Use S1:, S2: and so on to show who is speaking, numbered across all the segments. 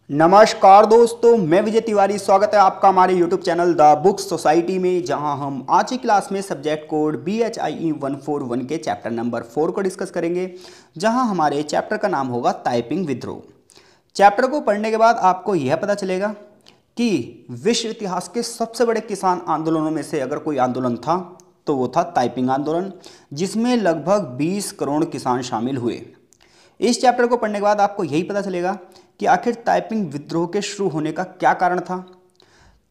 S1: नमस्कार दोस्तों, मैं विजय तिवारी। स्वागत है आपका हमारे YouTube channel the book society में, जहां हम आज की क्लास में सब्जेक्ट कोड BHIE 141 के चैप्टर नंबर 4 को डिस्कस करेंगे, जहां हमारे चैप्टर का नाम होगा टाइपिंग विद्रोह। चैप्टर को पढ़ने के बाद आपको यह पता चलेगा कि विश्व इतिहास के सबसे बड़े किसान आंदोलनों में से अगर कोई आंदोलन था तो वो था टाइपिंग आंदोलन, जिसमें लगभग 20 करोड़ किसान शामिल हुए। इस चैप्टर को पढ़ने के बाद आपको यही पता चलेगा कि आखिर टाइपिंग विद्रोह के शुरू होने का क्या कारण था,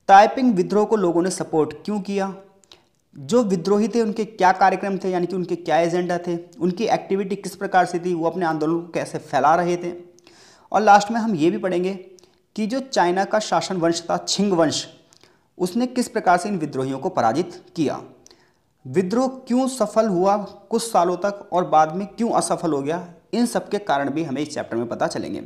S1: टाइपिंग विद्रोह को लोगों ने सपोर्ट क्यों किया, जो विद्रोही थे उनके क्या कार्यक्रम थे, यानी कि उनके क्या एजेंडा थे, उनकी एक्टिविटी किस प्रकार से थी, वो अपने आंदोलन को कैसे फैला रहे थे। और लास्ट में हम ये भी पढ़ेंगे कि जो चाइना का शासन वंश था छिंग वंश, उसने किस प्रकार से इन विद्रोहियों को पराजित किया, विद्रोह क्यों सफल हुआ कुछ सालों तक और बाद में क्यों असफल हो गया, इन सब के कारण भी हमें इस चैप्टर में पता चलेंगे।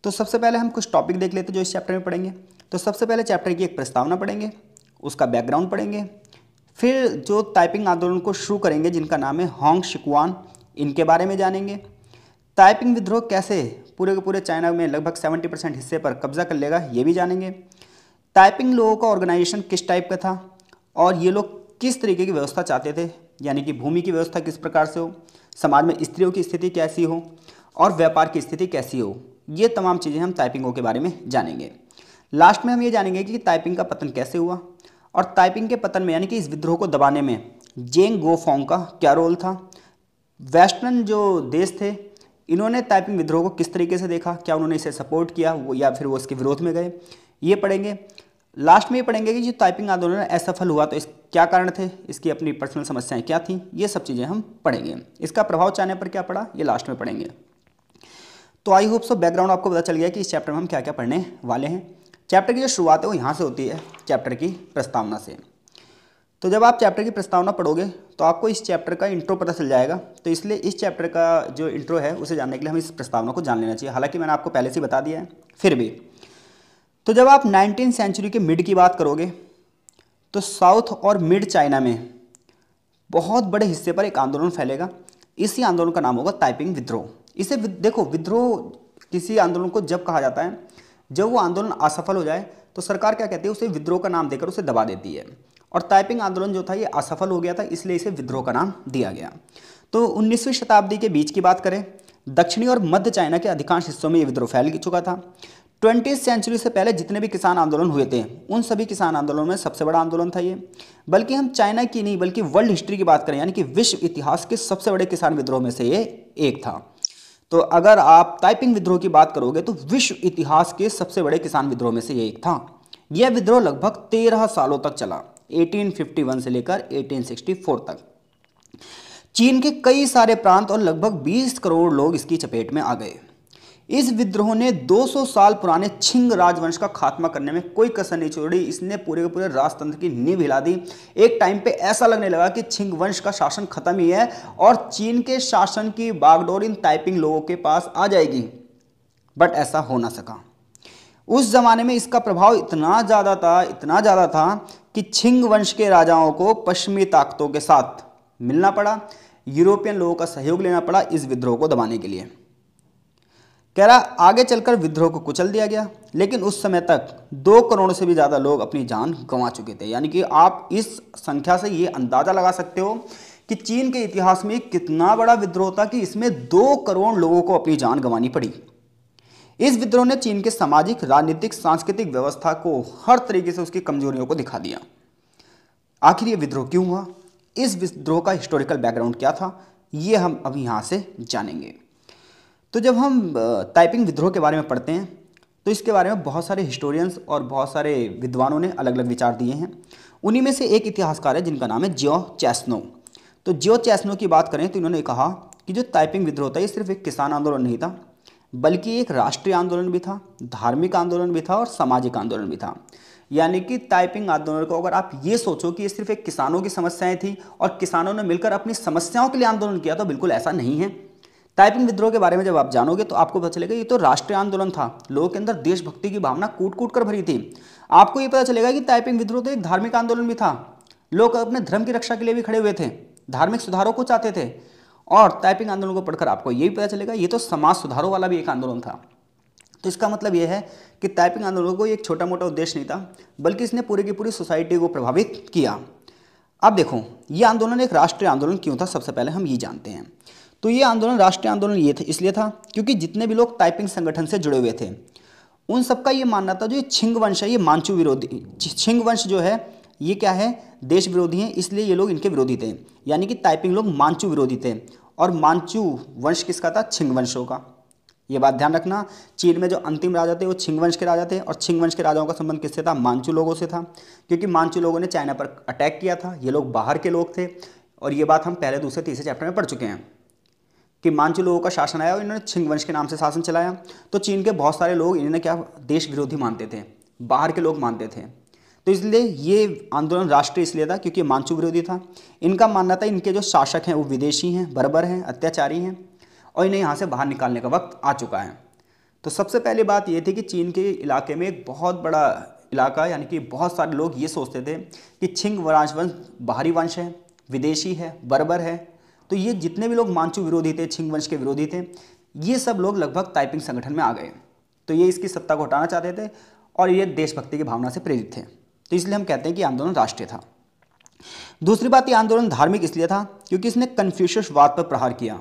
S1: तो सबसे पहले हम कुछ टॉपिक देख लेते हैं जो इस चैप्टर में पढ़ेंगे। तो सबसे पहले चैप्टर की एक प्रस्तावना पढ़ेंगे, उसका बैकग्राउंड पढ़ेंगे, फिर जो टाइपिंग आंदोलन को शुरू करेंगे जिनका नाम है होंग शिकुआन, इनके बारे में जानेंगे। टाइपिंग विद्रोह कैसे पूरे के पूरे चाइना में लगभग 70% हिस्से पर कब्जा कर लेगा, ये भी जानेंगे। टाइपिंग लोगों का ऑर्गेनाइजेशन किस टाइप का था और ये लोग किस तरीके की व्यवस्था चाहते थे, यानी कि भूमि की व्यवस्था किस प्रकार से हो, समाज में स्त्रियों की स्थिति कैसी हो और व्यापार की स्थिति कैसी हो, ये तमाम चीज़ें हम टाइपिंगों के बारे में जानेंगे। लास्ट में हम ये जानेंगे कि टाइपिंग का पतन कैसे हुआ और टाइपिंग के पतन में यानी कि इस विद्रोह को दबाने में जेंग गोफोंग का क्या रोल था। वेस्टर्न जो देश थे इन्होंने टाइपिंग विद्रोह को किस तरीके से देखा, क्या उन्होंने इसे सपोर्ट किया वो या फिर वो इसके विरोध में गए, ये पढ़ेंगे। लास्ट में ये पढ़ेंगे कि जो टाइपिंग आंदोलन असफल हुआ तो इस क्या कारण थे, इसकी अपनी पर्सनल समस्याएं क्या थी, ये सब चीज़ें हम पढ़ेंगे। इसका प्रभाव चाइना पर क्या पड़ा ये लास्ट में पढ़ेंगे। तो आई होप सो बैकग्राउंड आपको पता चल गया कि इस चैप्टर में हम क्या क्या पढ़ने वाले हैं। चैप्टर की जो शुरुआत है वो यहाँ से होती है, चैप्टर की प्रस्तावना से। तो जब आप चैप्टर की प्रस्तावना पढ़ोगे तो आपको इस चैप्टर का इंट्रो पता चल जाएगा, तो इसलिए इस चैप्टर का जो इंट्रो है उसे जानने के लिए हमें इस प्रस्तावना को जान लेना चाहिए। हालांकि मैंने आपको पहले से बता दिया है, फिर भी। तो जब आप 19वीं सेंचुरी के मिड की बात करोगे तो साउथ और मिड चाइना में बहुत बड़े हिस्से पर एक आंदोलन फैलेगा। इसी आंदोलन का नाम होगा टाइपिंग विद्रोह। इसे देखो, विद्रोह किसी आंदोलन को जब कहा जाता है जब वो आंदोलन असफल हो जाए तो सरकार क्या कहती है, उसे विद्रोह का नाम देकर उसे दबा देती है। और टाइपिंग आंदोलन जो था ये असफल हो गया था, इसलिए इसे विद्रोह का नाम दिया गया। तो 19वीं शताब्दी के बीच की बात करें, दक्षिणी और मध्य चाइना के अधिकांश हिस्सों में ये विद्रोह फैल चुका था। 20वीं सेंचुरी से पहले जितने भी किसान आंदोलन हुए थे उन सभी किसान आंदोलनों में सबसे बड़ा आंदोलन था ये। बल्कि हम चाइना की नहीं बल्कि वर्ल्ड हिस्ट्री की बात करें, यानी कि विश्व इतिहास के सबसे बड़े किसान विद्रोह में से ये एक था। तो अगर आप टाइपिंग विद्रोह की बात करोगे तो विश्व इतिहास के सबसे बड़े किसान विद्रोह में से ये एक था। यह विद्रोह लगभग 13 सालों तक चला, 1851 से लेकर 1864 तक। चीन के कई सारे प्रांत और लगभग 20 करोड़ लोग इसकी चपेट में आ गए। इस विद्रोह ने 200 साल पुराने छिंग राजवंश का खात्मा करने में कोई कसर नहीं छोड़ी। इसने पूरे के पूरे राजतंत्र की नींव हिला दी। एक टाइम पे ऐसा लगने लगा कि छिंग वंश का शासन खत्म ही है और चीन के शासन की बागडोर इन टाइपिंग लोगों के पास आ जाएगी, बट ऐसा हो ना सका। उस जमाने में इसका प्रभाव इतना ज़्यादा था कि छिंग वंश के राजाओं को पश्चिमी ताकतों के साथ मिलना पड़ा, यूरोपियन लोगों का सहयोग लेना पड़ा इस विद्रोह को दबाने के लिए। कह रहा आगे चलकर विद्रोह को कुचल दिया गया, लेकिन उस समय तक 2 करोड़ से भी ज़्यादा लोग अपनी जान गंवा चुके थे। यानी कि आप इस संख्या से ये अंदाज़ा लगा सकते हो कि चीन के इतिहास में कितना बड़ा विद्रोह था कि इसमें 2 करोड़ लोगों को अपनी जान गंवानी पड़ी। इस विद्रोह ने चीन के सामाजिक, राजनीतिक, सांस्कृतिक व्यवस्था को हर तरीके से उसकी कमजोरियों को दिखा दिया। आखिर ये विद्रोह क्यों हुआ, इस विद्रोह का हिस्टोरिकल बैकग्राउंड क्या था, ये हम अभी यहाँ से जानेंगे। तो जब हम टाइपिंग विद्रोह के बारे में पढ़ते हैं तो इसके बारे में बहुत सारे हिस्टोरियंस और बहुत सारे विद्वानों ने अलग अलग विचार दिए हैं। उन्हीं में से एक इतिहासकार है जिनका नाम है जियो चैस्नो। तो जियो चैस्नो की बात करें तो इन्होंने कहा कि जो टाइपिंग विद्रोह था ये सिर्फ एक किसान आंदोलन नहीं था, बल्कि एक राष्ट्रीय आंदोलन भी था, धार्मिक आंदोलन भी था और सामाजिक आंदोलन भी था। यानी कि टाइपिंग आंदोलन को अगर आप ये सोचो कि ये सिर्फ एक किसानों की समस्याएं थी और किसानों ने मिलकर अपनी समस्याओं के लिए आंदोलन किया, तो बिल्कुल ऐसा नहीं है। टाइपिंग विद्रोह के बारे में जब आप जानोगे तो आपको पता चलेगा ये तो राष्ट्रीय आंदोलन था, लोगों के अंदर देशभक्ति की भावना कूट कूट कर भरी थी। आपको ये पता चलेगा कि टाइपिंग विद्रोह तो एक धार्मिक आंदोलन भी था, लोग अपने धर्म की रक्षा के लिए भी खड़े हुए थे, धार्मिक सुधारों को चाहते थे। और टाइपिंग आंदोलन को पढ़कर आपको ये भी पता चलेगा ये तो समाज सुधारों वाला भी एक आंदोलन था। तो इसका मतलब यह है कि ताइपिंग आंदोलन को एक छोटा मोटा उद्देश्य नहीं था, बल्कि इसने पूरी की पूरी सोसाइटी को प्रभावित किया। अब देखो, ये आंदोलन एक राष्ट्रीय आंदोलन क्यों था, सबसे पहले हम ये जानते हैं। तो ये आंदोलन राष्ट्रीय आंदोलन ये था इसलिए था क्योंकि जितने भी लोग टाइपिंग संगठन से जुड़े हुए थे उन सबका ये मानना था जो ये छिंग वंश है ये मांचू विरोधी, छिंग वंश जो है ये क्या है, देश विरोधी हैं, इसलिए ये लोग इनके विरोधी थे। यानी कि टाइपिंग लोग मांचू विरोधी थे। और मांचू वंश किसका था, छिंग वंशों का। ये बात ध्यान रखना, चीन में जो अंतिम राजा थे वो छिंग वंश के राजा थे, और छिंग वंश के राजाओं का संबंध किससे था, मांचू लोगों से था, क्योंकि मांचू लोगों ने चाइना पर अटैक किया था। ये लोग बाहर के लोग थे, और ये बात हम पहले दूसरे तीसरे चैप्टर में पढ़ चुके हैं कि मांचू लोगों का शासन आया और इन्होंने छिंग वंश के नाम से शासन चलाया। तो चीन के बहुत सारे लोग इन्हें क्या देश विरोधी मानते थे, बाहर के लोग मानते थे। तो इसलिए ये आंदोलन राष्ट्रीय इसलिए था क्योंकि मांचू विरोधी था। इनका मानना था इनके जो शासक हैं वो विदेशी हैं, बर्बर हैं, अत्याचारी हैं, और इन्हें यहाँ से बाहर निकालने का वक्त आ चुका है। तो सबसे पहली बात ये थी कि चीन के इलाके में एक बहुत बड़ा इलाका, यानी कि बहुत सारे लोग ये सोचते थे कि छिंग राजवंश बाहरी वंश है, विदेशी है, बर्बर है। तो ये जितने भी लोग मांचू विरोधी थे, छिंग वंश के विरोधी थे, ये सब लोग लगभग टाइपिंग संगठन में आ गए। तो ये इसकी सत्ता को हटाना चाहते थे और ये देशभक्ति की भावना से प्रेरित थे। तो इसलिए हम कहते हैं कि आंदोलन राष्ट्रीय था। दूसरी बात, ये आंदोलन धार्मिक इसलिए था क्योंकि इसने कन्फ्यूशियसवाद पर प्रहार किया।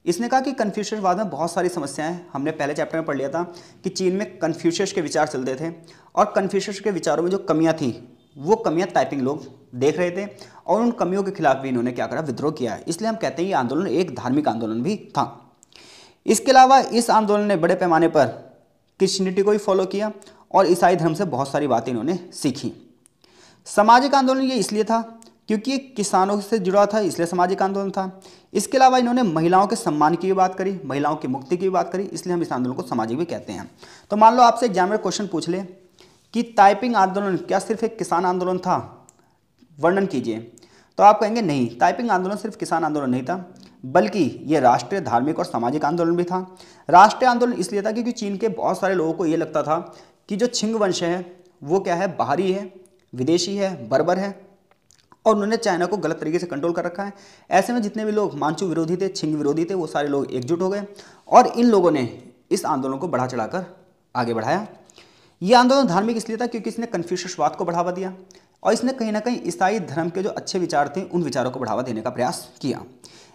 S1: इसने कहा कि कन्फ्यूशियसवाद में बहुत सारी समस्याएं, हमने पहले चैप्टर में पढ़ लिया था कि चीन में कन्फ्यूशियस के विचार चलते थे, और कन्फ्यूशियस के विचारों में जो कमियां थी वो कमियां टाइपिंग लोग देख रहे थे, और उन कमियों के खिलाफ भी इन्होंने क्या करा, विद्रोह किया है। इसलिए हम कहते हैं ये आंदोलन एक धार्मिक आंदोलन भी था। इसके अलावा इस आंदोलन ने बड़े पैमाने पर क्रिश्चियनिटी को ही फॉलो किया और ईसाई धर्म से बहुत सारी बातें इन्होंने सीखी। सामाजिक आंदोलन ये इसलिए था क्योंकि ये किसानों से जुड़ा था, इसलिए सामाजिक आंदोलन था। इसके अलावा इन्होंने महिलाओं के सम्मान की भी बात करी, महिलाओं की मुक्ति की भी बात करी, इसलिए हम इस आंदोलन को सामाजिक भी कहते हैं। तो मान लो आपसे एग्जाम में क्वेश्चन पूछ ले कि टाइपिंग आंदोलन क्या सिर्फ एक किसान आंदोलन था, वर्णन कीजिए, तो आप कहेंगे नहीं, टाइपिंग आंदोलन सिर्फ किसान आंदोलन नहीं था, बल्कि ये राष्ट्रीय, धार्मिक और सामाजिक आंदोलन भी था। राष्ट्रीय आंदोलन इसलिए था क्योंकि चीन के बहुत सारे लोगों को ये लगता था कि जो छिंग वंश है वो क्या है, बाहरी है, विदेशी है, बर्बर है, और उन्होंने चाइना को गलत तरीके से कंट्रोल कर रखा है। ऐसे में जितने भी लोग मांचू विरोधी थे, छिंग विरोधी थे, वो सारे लोग एकजुट हो गए और इन लोगों ने इस आंदोलन को बढ़ा चढ़ाकर आगे बढ़ाया। ये आंदोलन धार्मिक इसलिए था क्योंकि इसने कन्फ्यूशियसवाद को बढ़ावा दिया और इसने कहीं ना कहीं ईसाई धर्म के जो अच्छे विचार थे उन विचारों को बढ़ावा देने का प्रयास किया।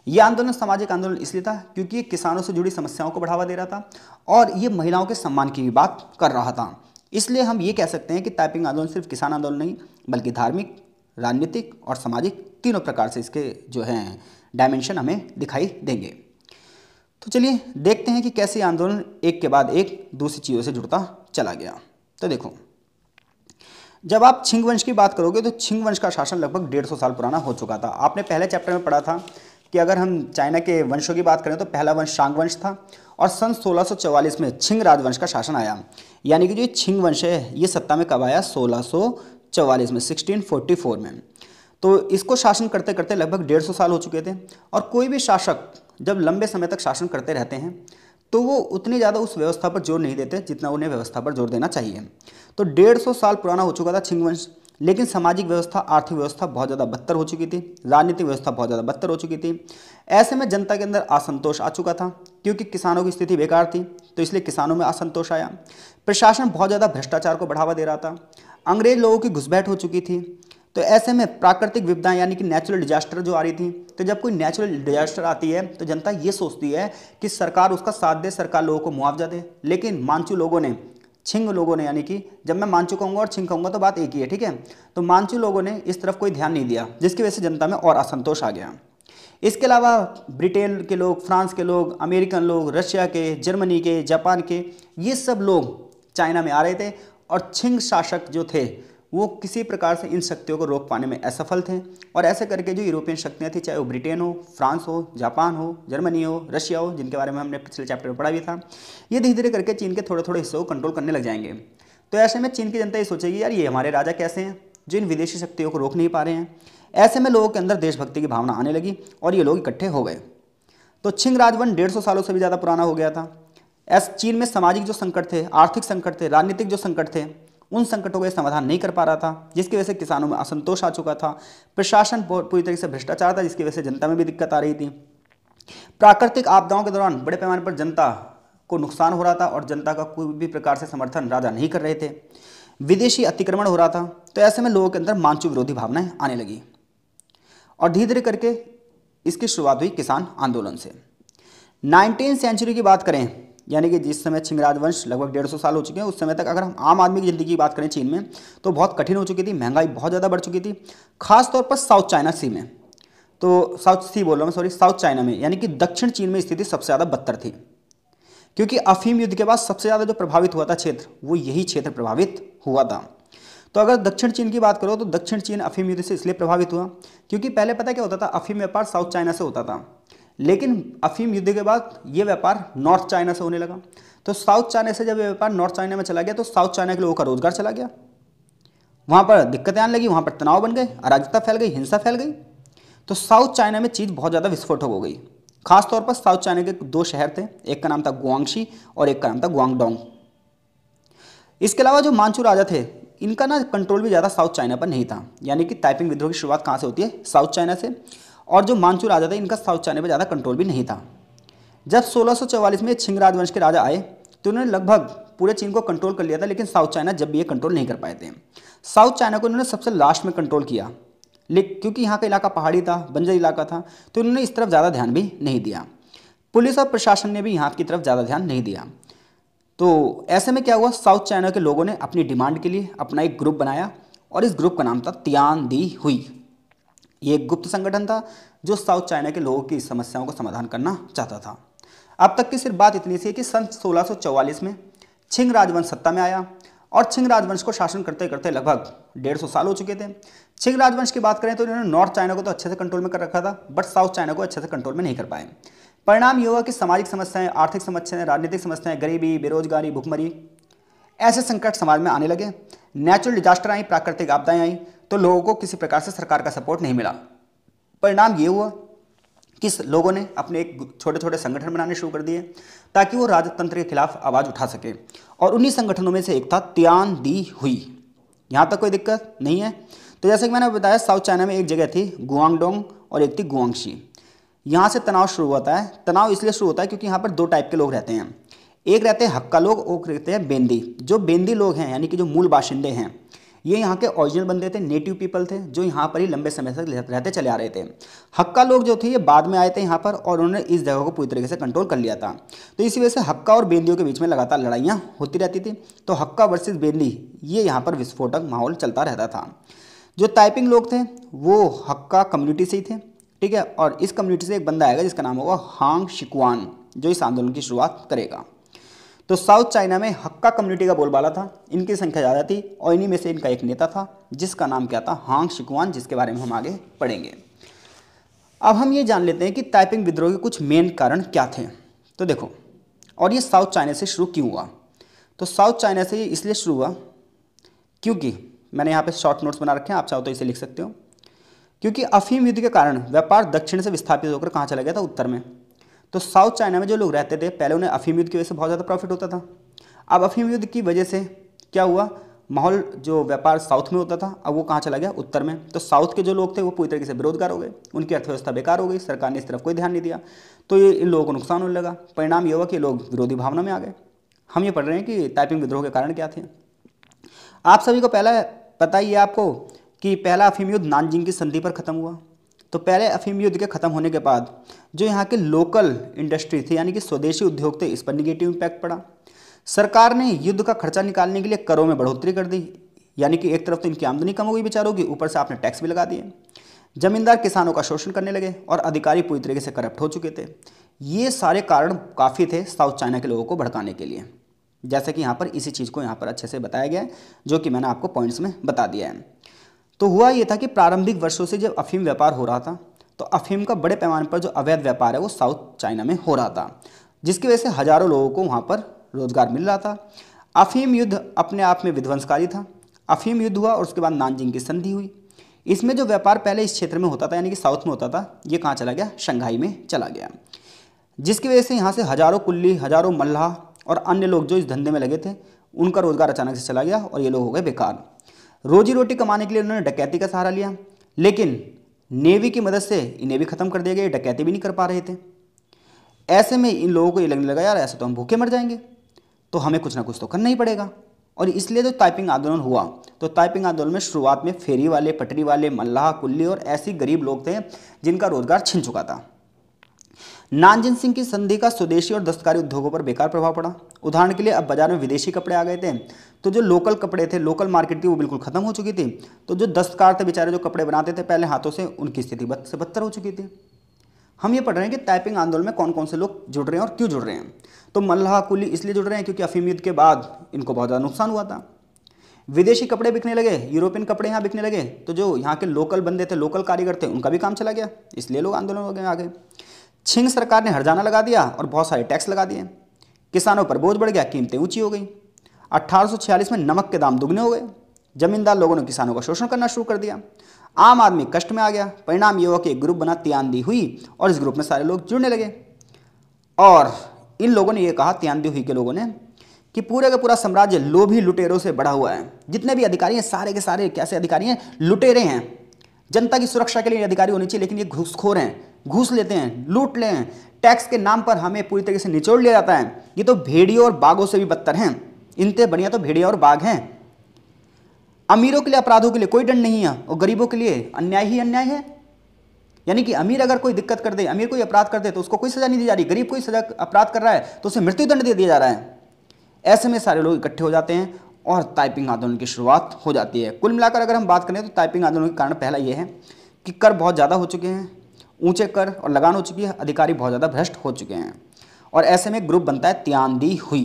S1: यह आंदोलन सामाजिक आंदोलन इसलिए था क्योंकि ये किसानों से जुड़ी समस्याओं को बढ़ावा दे रहा था और ये महिलाओं के सम्मान की भी बात कर रहा था। इसलिए हम ये कह सकते हैं कि टाइपिंग आंदोलन सिर्फ किसान आंदोलन नहीं, बल्कि धार्मिक, राजनीतिक और सामाजिक तीनों प्रकार से इसके जो हैं डायमेंशन हमें दिखाई देंगे। तो चलिए देखते हैं कि कैसे आंदोलन एक के बाद एक दूसरी चीज़ों से जुड़ता चला गया। तो देखो, जब आप छिंग वंश की बात करोगे तो छिंग वंश का शासन लगभग 150 साल पुराना हो चुका था। आपने पहले चैप्टर में पढ़ा था कि अगर हम चाइना के वंशों की बात करें तो पहला वंश शांग वंश था और सन 1644 में छिंग राजवंश का शासन आया। यानी कि जो छिंग वंश है ये सत्ता में कब आया, 1644 में, 1644 में। तो इसको शासन करते करते लगभग 150 साल हो चुके थे। और कोई भी शासक जब लंबे समय तक शासन करते रहते हैं तो वो उतनी ज़्यादा उस व्यवस्था पर जोर नहीं देते जितना उन्हें व्यवस्था पर जोर देना चाहिए। तो 150 साल पुराना हो चुका था छिंग वंश, लेकिन सामाजिक व्यवस्था, आर्थिक व्यवस्था बहुत ज़्यादा बदतर हो चुकी थी, राजनीतिक व्यवस्था बहुत ज़्यादा बदतर हो चुकी थी। ऐसे में जनता के अंदर असंतोष आ चुका था क्योंकि किसानों की स्थिति बेकार थी, तो इसलिए किसानों में असंतोष आया। प्रशासन बहुत ज़्यादा भ्रष्टाचार को बढ़ावा दे रहा था, अंग्रेज लोगों की घुसपैठ हो चुकी थी। तो ऐसे में प्राकृतिक विपदाएं यानी कि नेचुरल डिजास्टर जो आ रही थी, तो जब कोई नेचुरल डिजास्टर आती है तो जनता ये सोचती है कि सरकार उसका साथ दे, सरकार लोगों को मुआवजा दे। लेकिन मांचू लोगों ने, छिंग लोगों ने, यानी कि जब मैं मांचू कहूँगा और छिंग कहूँगा तो बात एक ही है, ठीक है, तो मांचू लोगों ने इस तरफ कोई ध्यान नहीं दिया, जिसकी वजह से जनता में और असंतोष आ गया। इसके अलावा ब्रिटेन के लोग, फ्रांस के लोग, अमेरिकन लोग, रशिया के, जर्मनी के, जापान के, ये सब लोग चाइना में आ रहे थे और छिंग शासक जो थे वो किसी प्रकार से इन शक्तियों को रोक पाने में असफल थे। और ऐसे करके जो यूरोपियन शक्तियाँ थी, चाहे वो ब्रिटेन हो, फ्रांस हो, जापान हो, जर्मनी हो, रशिया हो, जिनके बारे में हमने पिछले चैप्टर में पढ़ा भी था, ये धीरे धीरे करके चीन के थोड़े थोड़े हिस्सों को कंट्रोल करने लग जाएंगे। तो ऐसे में चीन की जनता ये सोचेगी, यार ये हमारे राजा कैसे हैं जो इन विदेशी शक्तियों को रोक नहीं पा रहे हैं। ऐसे में लोगों के अंदर देशभक्ति की भावना आने लगी और ये लोग इकट्ठे हो गए। तो छिंग राजवंश 150 सालों से भी ज़्यादा पुराना हो गया था। चीन में सामाजिक जो संकट थे, आर्थिक संकट थे, राजनीतिक जो संकट थे, उन संकटों का समाधान नहीं कर पा रहा था, जिसकी वजह से किसानों में असंतोष आ चुका था। प्रशासन पूरी तरीके से भ्रष्टाचार था, जिसकी वजह से जनता में भी दिक्कत आ रही थी। प्राकृतिक आपदाओं के दौरान बड़े पैमाने पर जनता को नुकसान हो रहा था और जनता का कोई भी प्रकार से समर्थन राजा नहीं कर रहे थे। विदेशी अतिक्रमण हो रहा था। तो ऐसे में लोगों के अंदर मानचू विरोधी भावनाएं आने लगी और धीरे धीरे करके इसकी शुरुआत हुई किसान आंदोलन से। 19वीं सेंचुरी की बात करें, यानी कि जिस समय छिंग राजवंश लगभग 150 साल हो चुके हैं, उस समय तक अगर हम आम आदमी की ज़िंदगी की बात करें चीन में, तो बहुत कठिन हो चुकी थी, महंगाई बहुत ज़्यादा बढ़ चुकी थी, खासतौर पर साउथ चाइना सी में। तो साउथ सी बोल रहा हूँ, सॉरी, साउथ चाइना में, यानी कि दक्षिण चीन में स्थिति सबसे ज़्यादा बदतर थी, क्योंकि अफीम युद्ध के बाद सबसे ज़्यादा जो प्रभावित हुआ था क्षेत्र, वो यही क्षेत्र प्रभावित हुआ था। तो अगर दक्षिण चीन की बात करो तो दक्षिण चीन अफीम युद्ध से इसलिए प्रभावित हुआ क्योंकि पहले पता क्या होता था, अफीम व्यापार साउथ चाइना से होता था, लेकिन अफीम युद्ध के बाद ये व्यापार नॉर्थ चाइना से होने लगा। तो साउथ चाइना से जब ये व्यापार नॉर्थ चाइना में चला गया तो साउथ चाइना के लोगों का रोजगार चला गया, वहाँ पर दिक्कतें आने लगी, वहाँ पर तनाव बन गए, अराजकता फैल गई, हिंसा फैल गई। तो साउथ चाइना में चीज़ बहुत ज़्यादा विस्फोटक हो गई। खासतौर पर साउथ चाइना के 2 शहर थे, एक का नाम था गुआंगशी और एक का नाम था गुआंगडोंग। इसके अलावा जो मानचू राजा थे, इनका ना कंट्रोल भी ज़्यादा साउथ चाइना पर नहीं था, यानी कि ताइपिंग विद्रोह की शुरुआत कहाँ से होती है, साउथ चाइना से। और जो मानचू राजा थे, इनका साउथ चाइना पर ज़्यादा कंट्रोल भी नहीं था। जब 1644 में छिंग राजवंश के राजा आए तो उन्होंने लगभग पूरे चीन को कंट्रोल कर लिया था, लेकिन साउथ चाइना जब भी ये कंट्रोल नहीं कर पाए थे। साउथ चाइना को उन्होंने सबसे लास्ट में कंट्रोल किया, लेकिन क्योंकि यहाँ का इलाका पहाड़ी था, बंजर इलाका था, तो उन्होंने इस तरफ ज़्यादा ध्यान भी नहीं दिया। पुलिस और प्रशासन ने भी यहाँ की तरफ ज़्यादा ध्यान नहीं दिया। तो ऐसे में क्या हुआ, साउथ चाइना के लोगों ने अपनी डिमांड के लिए अपना एक ग्रुप बनाया और इस ग्रुप का नाम था तियान दी हुई। ये एक गुप्त संगठन था जो साउथ चाइना के लोगों की समस्याओं का समाधान करना चाहता था। अब तक की सिर्फ बात इतनी सी है कि सन 1644 में छिंग राजवंश सत्ता में आया और छिंग राजवंश को शासन करते करते लगभग 150 साल हो चुके थे। छिंग राजवंश की बात करें तो इन्होंने नॉर्थ चाइना को तो अच्छे से कंट्रोल में कर रखा था, बट साउथ चाइना को अच्छे से कंट्रोल में नहीं कर पाए। परिणाम ये हुआ कि सामाजिक समस्याएं, आर्थिक समस्याएं, राजनीतिक समस्याएं, गरीबी, बेरोजगारी, भुखमरी, ऐसे संकट समाज में आने लगे। नेचुरल डिजास्टर आई, प्राकृतिक आपदाएं आई, तो लोगों को किसी प्रकार से सरकार का सपोर्ट नहीं मिला। परिणाम ये हुआ कि लोगों ने अपने एक छोटे छोटे संगठन बनाने शुरू कर दिए ताकि वो राजतंत्र के खिलाफ आवाज़ उठा सके, और उन्हीं संगठनों में से एक था तियान दी हुई। यहाँ तक कोई दिक्कत नहीं है। तो जैसे कि मैंने बताया, साउथ चाइना में एक जगह थी गुआंगडोंग और एक थी गुआंगशी। यहाँ से तनाव शुरू होता है। तनाव इसलिए शुरू होता है क्योंकि यहाँ पर 2 टाइप के लोग रहते हैं, एक रहते हैं हक्का लोग और रहते हैं बेंदी। जो बेंदी लोग हैं, यानी कि जो मूल बाशिंदे हैं, ये यहाँ के ओरिजिनल बंदे थे, नेटिव पीपल थे, जो यहाँ पर ही लंबे समय तक रहते चले आ रहे थे। हक्का लोग जो थे ये बाद में आए थे यहाँ पर और उन्होंने इस जगह को पूरी तरीके से कंट्रोल कर लिया था। तो इसी वजह से हक्का और बेंदियों के बीच में लगातार लड़ाइयाँ होती रहती थी। तो हक्का वर्सेस बेंदी, ये यहाँ पर विस्फोटक माहौल चलता रहता था। जो टाइपिंग लोग थे वो हक्का कम्युनिटी से ही थे, ठीक है, और इस कम्युनिटी से एक बंदा आएगा जिसका नाम होगा हांग शिकुआन, जो इस आंदोलन की शुरुआत करेगा। तो साउथ चाइना में हक्का कम्युनिटी का बोलबाला था, इनकी संख्या ज़्यादा थी और इन्हीं में से इनका एक नेता था जिसका नाम क्या था, हांग शिकुआन, जिसके बारे में हम आगे पढ़ेंगे। अब हम ये जान लेते हैं कि ताइपिंग विद्रोह के कुछ मेन कारण क्या थे। तो देखो, और ये साउथ चाइना से शुरू क्यों हुआ। तो साउथ चाइना से ये इसलिए शुरू हुआ क्योंकि मैंने यहाँ पे शॉर्ट नोट्स बना रखे हैं, आप चाहो तो इसे लिख सकते हो। क्योंकि अफीम युद्ध के कारण व्यापार दक्षिण से विस्थापित होकर कहाँ चला गया था, उत्तर में। तो साउथ चाइना में जो लोग रहते थे, पहले उन्हें अफीम युद्ध की वजह से बहुत ज़्यादा प्रॉफिट होता था। अब अफीम युद्ध की वजह से क्या हुआ, माहौल जो व्यापार साउथ में होता था अब वो कहाँ चला गया, उत्तर में। तो साउथ के जो लोग थे वो पूरी तरीके से बेरोजगार हो गए, उनकी अर्थव्यवस्था बेकार हो गई, सरकार ने इस तरफ कोई ध्यान नहीं दिया, तो ये इन लोगों को नुकसान होने लगा। परिणाम ये हुआ कि लोग विरोधी भावना में आ गए। हम ये पढ़ रहे हैं कि ताइपिंग विद्रोह के कारण क्या थे। आप सभी को पहला पता ही है आपको कि पहला अफीम युद्ध नानजिंग की संधि पर खत्म हुआ। तो पहले अफीम युद्ध के खत्म होने के बाद जो यहाँ के लोकल इंडस्ट्री थी, यानी कि स्वदेशी उद्योग थे, इस पर निगेटिव इम्पैक्ट पड़ा। सरकार ने युद्ध का खर्चा निकालने के लिए करों में बढ़ोतरी कर दी, यानी कि एक तरफ तो इनकी आमदनी कम हो गई बेचारों की, ऊपर से आपने टैक्स भी लगा दिए। जमींदार किसानों का शोषण करने लगे और अधिकारी पूरी तरीके से करप्ट हो चुके थे। ये सारे कारण काफ़ी थे साउथ चाइना के लोगों को भड़काने के लिए, जैसे कि यहाँ पर इसी चीज़ को यहाँ पर अच्छे से बताया गया है, जो कि मैंने आपको पॉइंट्स में बता दिया है। तो हुआ ये था कि प्रारंभिक वर्षों से जब अफीम व्यापार हो रहा था, तो अफीम का बड़े पैमाने पर जो अवैध व्यापार है वो साउथ चाइना में हो रहा था, जिसकी वजह से हजारों लोगों को वहाँ पर रोजगार मिल रहा था। अफीम युद्ध अपने आप में विध्वंसकारी था। अफीम युद्ध हुआ और उसके बाद नानजिंग की संधि हुई। इसमें जो व्यापार पहले इस क्षेत्र में होता था, यानी कि साउथ में होता था, ये कहाँ चला गया, शंघाई में चला गया, जिसकी वजह से यहाँ से हजारों कुल्ली, हजारों मल्लाह और अन्य लोग जो इस धंधे में लगे थे, उनका रोजगार अचानक से चला गया और ये लोग हो गए बेकार। रोजी रोटी कमाने के लिए उन्होंने डकैती का सहारा लिया, लेकिन नेवी की मदद से इन्हें भी खत्म कर दिया गया, डकैती भी नहीं कर पा रहे थे। ऐसे में इन लोगों को ये लगने लगा यार ऐसे तो हम भूखे मर जाएंगे, तो हमें कुछ ना कुछ तो करना ही पड़ेगा। और इसलिए जो ताइपिंग आंदोलन हुआ, तो ताइपिंग आंदोलन में शुरुआत में फेरी वाले, पटरी वाले, मल्लाह, कुल्ली और ऐसी गरीब लोग थे जिनका रोजगार छिन चुका था। नानजीन सिंह की संधि का स्वदेशी और दस्तकारी उद्योगों पर बेकार प्रभाव पड़ा। उदाहरण के लिए अब बाजार में विदेशी कपड़े आ गए थे, तो जो लोकल कपड़े थे, लोकल मार्केट थी, वो बिल्कुल खत्म हो चुकी थी। तो जो दस्तकार थे बेचारे, जो कपड़े बनाते थे पहले हाथों से, उनकी स्थिति बद से बदतर हो चुकी थी। हम ये पढ़ रहे हैं कि ताइपिंग आंदोलन में कौन कौन से लोग जुड़ रहे हैं और क्यों जुड़ रहे हैं। तो मल्लाह, कुली इसलिए जुड़ रहे हैं क्योंकि अफीम युद्ध के बाद इनको बहुत ज़्यादा नुकसान हुआ था। विदेशी कपड़े बिकने लगे, यूरोपियन कपड़े यहाँ बिकने लगे, तो जो यहाँ के लोकल बंदे थे, लोकल कारीगर थे, उनका भी काम चला गया, इसलिए लोग आंदोलन हो गए आगे। छिंग सरकार ने हर्जाना लगा दिया और बहुत सारे टैक्स लगा दिए। किसानों पर बोझ बढ़ गया, कीमतें ऊंची हो गई। 1846 में नमक के दाम दुगने हो गए। जमींदार लोगों ने किसानों का शोषण करना शुरू कर दिया। आम आदमी कष्ट में आ गया। परिणाम ये हुआ कि एक ग्रुप बना, तियानदी हुई, और इस ग्रुप में सारे लोग जुड़ने लगे। और इन लोगों ने ये कहा, तियानदी हुई के लोगों ने, कि पूरे का पूरा साम्राज्य लोभी लुटेरों से बढ़ा हुआ है। जितने भी अधिकारी हैं सारे के सारे कैसे अधिकारी हैं? लुटेरे हैं। जनता की सुरक्षा के लिए अधिकारी होने चाहिए, लेकिन ये घूसखोर हैं, घूस लेते हैं, लूट ले हैं। टैक्स के नाम पर हमें पूरी तरीके से निचोड़ लिया जाता है। ये तो भेड़ियों और बाघों से भी बदतर हैं। इनसे बढ़िया तो भेड़िया और बाघ हैं। अमीरों के लिए, अपराधों के लिए कोई दंड नहीं है, और गरीबों के लिए अन्याय ही अन्याय है। यानी कि अमीर अगर कोई दिक्कत कर दे, अमीर कोई अपराध कर दे, तो उसको कोई सजा नहीं दी जा रही। गरीब कोई सजा अपराध कर रहा है तो उसे मृत्युदंड दे दिया जा रहा है। ऐसे में सारे लोग इकट्ठे हो जाते हैं और ताइपिंग आंदोलन की शुरुआत हो जाती है। कुल मिलाकर अगर हम बात करें तो ताइपिंग आंदोलन के कारण पहला ये है कि कर बहुत ज़्यादा हो चुके हैं, ऊंचे कर और लगान हो चुकी है, अधिकारी बहुत ज़्यादा भ्रष्ट हो चुके हैं। और ऐसे में ग्रुप बनता है तियानदी हुई।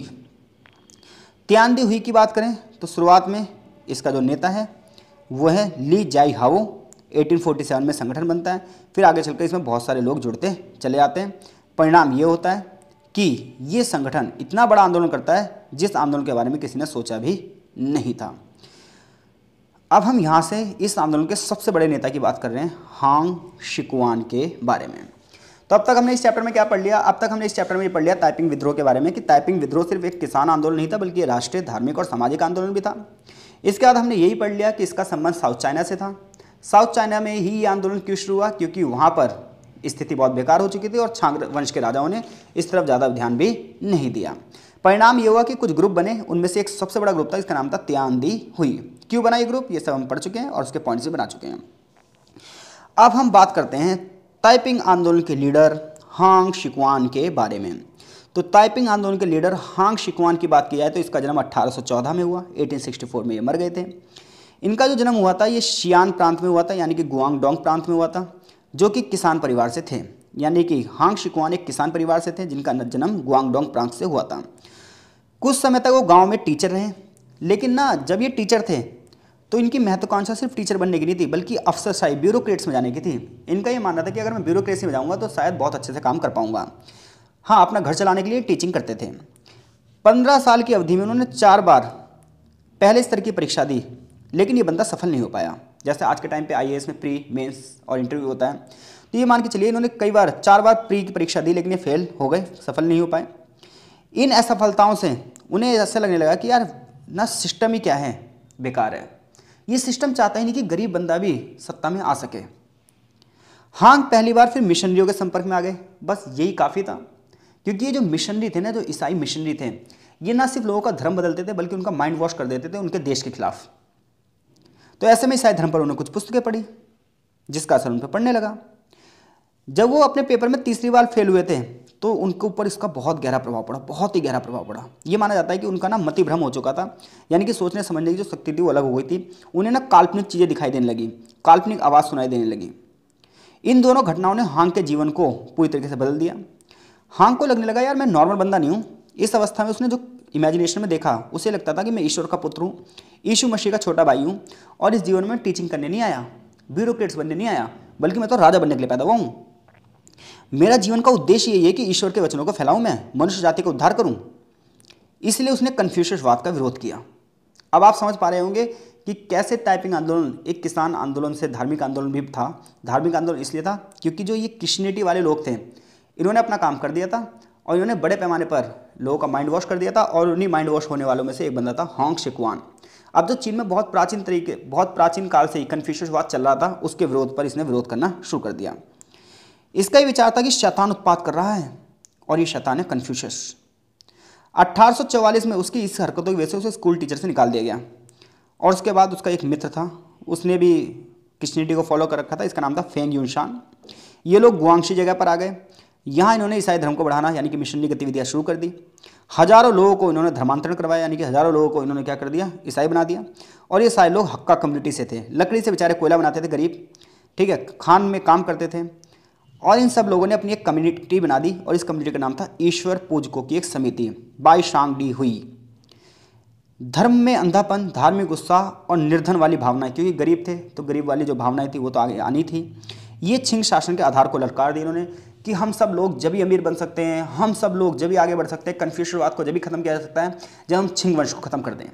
S1: तियानदी हुई की बात करें तो शुरुआत में इसका जो नेता है वो है ली जाई हाओ। 1847 में संगठन बनता है। फिर आगे चलकर इसमें बहुत सारे लोग जुड़ते चले आते हैं। परिणाम ये होता है कि ये संगठन इतना बड़ा आंदोलन करता है जिस आंदोलन के बारे में किसी ने सोचा भी नहीं था। अब हम यहाँ से इस आंदोलन के सबसे बड़े नेता की बात कर रहे हैं, हांग शिकुआन के बारे में। तो अब तक हमने इस चैप्टर में क्या पढ़ लिया? अब तक हमने इस चैप्टर में ये पढ़ लिया ताइपिंग विद्रोह के बारे में, कि ताइपिंग विद्रोह सिर्फ एक किसान आंदोलन नहीं था, बल्कि राष्ट्रीय, धार्मिक और सामाजिक आंदोलन भी था। इसके बाद हमने यही पढ़ लिया कि इसका संबंध साउथ चाइना से था। साउथ चाइना में ही ये आंदोलन क्यों शुरू हुआ? क्योंकि वहाँ पर स्थिति बहुत बेकार हो चुकी थी और छांग वंश के राजाओं ने इस तरफ ज़्यादा ध्यान भी नहीं दिया। परिणाम ये हुआ कि कुछ ग्रुप बने, उनमें से एक सबसे बड़ा ग्रुप था, इसका नाम था तियानदी हुई। क्यों बना ये ग्रुप, ये सब हम पढ़ चुके हैं और उसके पॉइंट्स भी बना चुके हैं। अब हम बात करते हैं ताइपिंग आंदोलन के लीडर हांग शिकुआन के बारे में। तो ताइपिंग आंदोलन के लीडर हांग शिकुआन की बात की जाए तो इसका जन्म 1814 में हुआ। 1864 में ये मर गए थे। इनका जो जन्म हुआ था ये शियान प्रांत में हुआ था, यानी कि गुआंगडोंग प्रांत में हुआ था, जो कि किसान परिवार से थे। यानी कि हांग शिकुआन एक किसान परिवार से थे जिनका जन्म गुआंगडोंग प्रांत से हुआ था। कुछ समय तक वो गांव में टीचर रहे, लेकिन ना जब ये टीचर थे तो इनकी महत्वाकांक्षा सिर्फ टीचर बनने की नहीं थी, बल्कि अफसरशाही, ब्यूरोक्रेट्स में जाने की थी। इनका ये मानना था कि अगर मैं ब्यूरोक्रेसी में जाऊँगा तो शायद बहुत अच्छे से काम कर पाऊँगा। हाँ, अपना घर चलाने के लिए टीचिंग करते थे। 15 साल की अवधि में उन्होंने 4 बार पहले स्तर की परीक्षा दी, लेकिन ये बंदा सफल नहीं हो पाया। जैसे आज के टाइम पे आईएएस में प्री, मेंस और इंटरव्यू होता है, तो ये मान के चलिए इन्होंने कई बार 4 बार प्री की परीक्षा दी, लेकिन ये फेल हो गए, सफल नहीं हो पाए। इन असफलताओं से उन्हें ऐसा लगने लगा कि यार ना सिस्टम ही क्या है, बेकार है। ये सिस्टम चाहता ही नहीं कि गरीब बंदा भी सत्ता में आ सके। हांग पहली बार फिर मिशनरियों के संपर्क में आ गए। बस यही काफ़ी था, क्योंकि ये जो मिशनरी थे ना, जो ईसाई मिशनरी थे, ये ना सिर्फ लोगों का धर्म बदलते थे बल्कि उनका माइंड वॉश कर देते थे उनके देश के खिलाफ। तो ऐसे में ईसाई धर्म पर उन्होंने कुछ पुस्तकें पढ़ी, जिसका असर उन पर पड़ने लगा। जब वो अपने पेपर में तीसरी बार फेल हुए थे तो उनके ऊपर इसका बहुत गहरा प्रभाव पड़ा, बहुत ही गहरा प्रभाव पड़ा। ये माना जाता है कि उनका ना मति भ्रम हो चुका था, यानी कि सोचने समझने की जो शक्ति थी वो अलग हो गई थी। उन्हें ना काल्पनिक चीज़ें दिखाई देने लगी, काल्पनिक आवाज़ सुनाई देने लगी। इन दोनों घटनाओं ने हांग के जीवन को पूरी तरीके से बदल दिया। हांग को लगने लगा यार मैं नॉर्मल बंदा नहीं हूँ। इस अवस्था में उसने जो इमेजिनेशन में देखा, उसे लगता था कि मैं ईश्वर का पुत्र हूँ, यीशु मसीह का छोटा भाई हूँ, और इस जीवन में टीचिंग करने नहीं आया, ब्यूरोक्रेट्स बनने नहीं आया, बल्कि मैं तो राजा बनने के लिए पैदा हुआ हूँ। मेरा जीवन का उद्देश्य यही है कि ईश्वर के वचनों को फैलाऊं, मैं मनुष्य जाति का उद्धार करूं। इसलिए उसने कन्फ्यूशियसवाद का विरोध किया। अब आप समझ पा रहे होंगे कि कैसे टाइपिंग आंदोलन एक किसान आंदोलन से धार्मिक आंदोलन भी था। धार्मिक आंदोलन इसलिए था क्योंकि जो ये क्रिश्चियनिटी वाले लोग थे, इन्होंने अपना काम कर दिया था और इन्होंने बड़े पैमाने पर लोगों का माइंड वॉश कर दिया था, और उन्हीं माइंड वॉश होने वालों में से एक बंदा था हांग शिकुआन। अब जो चीन में बहुत प्राचीन काल से ही कन्फ्यूशियसवाद चल रहा था, उसके विरोध पर इसने विरोध करना शुरू कर दिया। इसका ही विचार था कि शैतान उत्पात कर रहा है और ये शैतान है कन्फ्यूशियस। 1844 में उसकी इस हरकतों की वजह से उसे स्कूल टीचर से निकाल दिया गया। और उसके बाद उसका एक मित्र था, उसने भी क्रिश्चियनिटी को फॉलो कर रखा था, इसका नाम था फेंग यूनशान। ये लोग गुआंगशी जगह पर आ गए। यहाँ इन्होंने ईसाई धर्म को बढ़ाना यानी कि मिशनरी गतिविधियाँ शुरू कर दी। हजारों लोगों को इन्होंने धर्मांतरण करवाया, यानी कि हजारों लोगों को इन्होंने क्या कर दिया, ईसाई बना दिया। और ये सारे लोग हक्का कम्युनिटी से थे, लकड़ी से बेचारे कोयला बनाते थे गरीब, ठीक है, खान में काम करते थे। और इन सब लोगों ने अपनी एक कम्युनिटी बना दी और इस कम्युनिटी का नाम था ईश्वर पूजकों की एक समिति, बाई शांगडी हुई। धर्म में अंधापन, धार्मिक गुस्सा और निर्धन वाली भावनाएं, क्योंकि गरीब थे तो गरीब वाली जो भावनाएं थी वो तो आगे आनी थी। ये छिंग शासन के आधार को ललकार दी इन्होंने कि हम सब लोग जब भी अमीर बन सकते हैं, हम सब लोग जब भी आगे बढ़ सकते हैं, कन्फ्यूशनवाद को जब भी खत्म किया जा सकता है जब हम छिंग वंश को खत्म कर दें।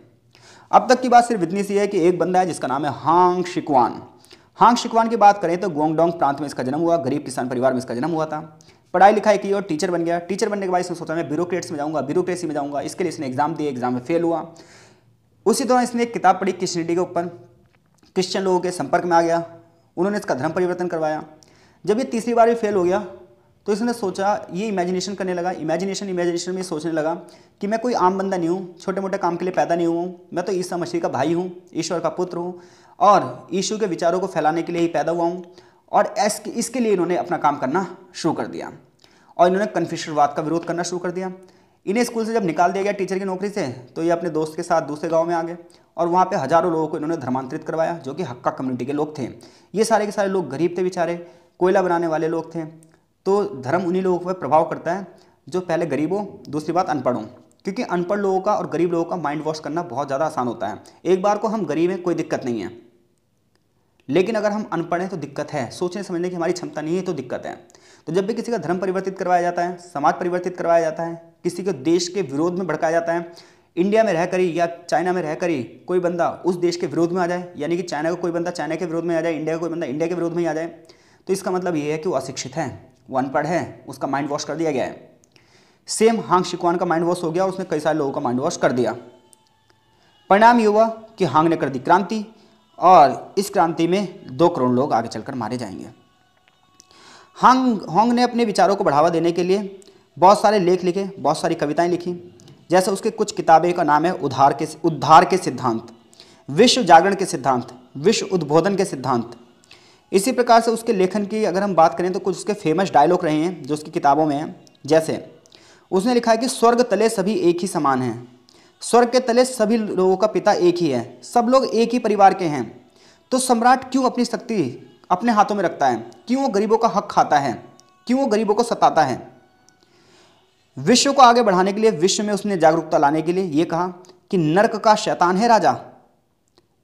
S1: अब तक की बात सिर्फ इतनी सी है कि एक बंदा है जिसका नाम है हांग शिकवान। हांग शिकवान की बात करें तो गुआंगडोंग प्रांत में इसका जन्म हुआ, गरीब किसान परिवार में इसका जन्म हुआ था। पढ़ाई लिखाई की और टीचर बन गया। टीचर बनने के बाद इसने सोचा मैं ब्यूरोक्रेट्स में जाऊंगा, ब्यूरोक्रेसी में जाऊंगा। इसके लिए इसने एग्जाम दिए, एग्जाम में फेल हुआ। उसी दौरान इसने एक किताब पढ़ी क्रिश्चियनिटी के ऊपर, क्रिश्चियन लोगों के संपर्क में आ गया, उन्होंने इसका धर्म परिवर्तन करवाया। जब ये तीसरी बार भी फेल हो गया तो इसने सोचा, ये इमेजिनेशन करने लगा, इमेजिनेशन में सोचने लगा कि मैं कोई आम बंदा नहीं हूँ, छोटे मोटे काम के लिए पैदा नहीं हुआ हूँ, मैं तो ईसा मसीह का भाई हूँ, ईश्वर का पुत्र हूँ और यीशु के विचारों को फैलाने के लिए ही पैदा हुआ हूँ। और इसके लिए इन्होंने अपना काम करना शुरू कर दिया और इन्होंने कन्फ्यूशनवाद का विरोध करना शुरू कर दिया। इन्हें स्कूल से जब निकाल दिया गया टीचर की नौकरी से तो ये अपने दोस्त के साथ दूसरे गांव में आ गए और वहाँ पे हजारों लोगों को इन्होंने धर्मांतरित करवाया जो कि हक्का कम्युनिटी के लोग थे। ये सारे के सारे लोग गरीब थे बेचारे, कोयला बनाने वाले लोग थे। तो धर्म उन्हीं लोगों पर प्रभाव करता है जो पहले गरीब हो, दूसरी बात अनपढ़ हो, क्योंकि अनपढ़ लोगों का और गरीब लोगों का माइंड वॉश करना बहुत ज़्यादा आसान होता है। एक बार को हम गरीब हैं कोई दिक्कत नहीं है, लेकिन अगर हम अनपढ़ हैं तो दिक्कत है, सोचने समझने की हमारी क्षमता नहीं है तो दिक्कत है। तो जब भी किसी का धर्म परिवर्तित करवाया जाता है, समाज परिवर्तित करवाया जाता है, किसी को देश के विरोध में भड़काया जाता है, इंडिया में रहकर ही या चाइना में रहकर ही कोई बंदा उस देश के विरोध में आ जाए, यानी कि चाइना का कोई बंदा चाइना के विरोध में आ जाए, इंडिया का कोई बंदा इंडिया के विरोध में ही आ जाए, तो इसका मतलब ये है कि वो अशिक्षित है, वो अनपढ़ है, उसका माइंड वॉश कर दिया गया है। सेम हांग शिकवान का माइंड वॉश हो गया, उसने कई सारे लोगों का माइंड वॉश कर दिया। परिणाम ये हुआ कि हांग ने कर दी क्रांति और इस क्रांति में 2 करोड़ लोग आगे चलकर मारे जाएंगे। हांग ने अपने विचारों को बढ़ावा देने के लिए बहुत सारे लेख लिखे, बहुत सारी कविताएं लिखी। जैसे उसके कुछ किताबें का नाम है उद्धार के सिद्धांत, विश्व जागरण के सिद्धांत, विश्व उद्बोधन के सिद्धांत। इसी प्रकार से उसके लेखन की अगर हम बात करें तो कुछ उसके फेमस डायलॉग रहे हैं जो उसकी किताबों में हैं। जैसे उसने लिखा है कि स्वर्ग तले सभी एक ही समान हैं, स्वर्ग के तले सभी लोगों का पिता एक ही है, सब लोग एक ही परिवार के हैं। तो सम्राट क्यों अपनी शक्ति अपने हाथों में रखता है, क्यों वो गरीबों का हक खाता है, क्यों वो गरीबों को सताता है। विश्व को आगे बढ़ाने के लिए, विश्व में उसने जागरूकता लाने के लिए ये कहा कि नर्क का शैतान है राजा,